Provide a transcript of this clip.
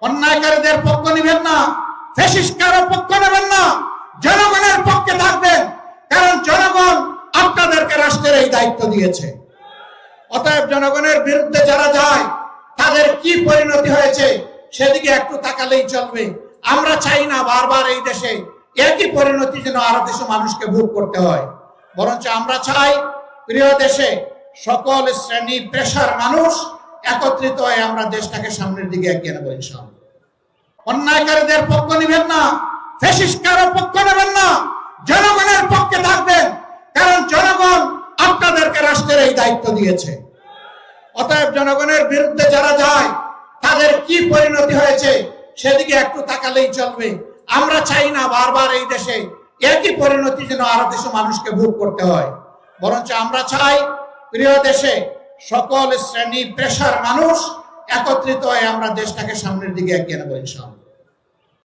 অন্যায়কারীদের পক্ষ নেবেন না, ফ্যাসিস্টদের পক্ষ নেবেন না, জনগণের পক্ষে থাকবেন, কারণ জনগণ আপনাদেরকে রাষ্ট্রের এই দায়িত্ব দিয়েছে। অতএব জনগণের বিরুদ্ধে যারা যায় তাদের কি পরিণতি হয়েছে সেদিকে একটু তাকালেই চলবে। আমরা চাই না বারবার এই দেশে একই পরিণতি যেন আরো দেশে মানুষকে ভোগ করতে হয়, বরঞ্চ আমরা চাই প্রিয় দেশে সকল শ্রেণী পেশার মানুষ একত্রিত হয়ে আমরা দেশটাকে সামনের দিকে এগিয়ে নেব ইনশাআল্লাহ। অন্যায়কারীদের পক্ষ নেবেন না, ফ্যাসিস্টদের পক্ষ নেবেন না, জনগণের পক্ষে থাকবেন, কারণ জনগণ আপনাদেরকে রাষ্ট্রের এই দায়িত্ব দিয়েছে। অতএব জনগণের বিরুদ্ধে যারা যায় তাদের কি পরিণতি হয়েছে সেদিকে একটু তাকালেই চলবে। আমরা চাই না বারবার এই দেশে একই পরিণতি যেন আরো দেশে মানুষকে ভোগ করতে হয়, বরঞ্চ আমরা চাই প্রিয় দেশে সকল শ্রেণী পেশার মানুষ একত্রিত হয়ে আমরা দেশটাকে সামনের দিকে এগিয়ে নেব ইনশাআল্লাহ।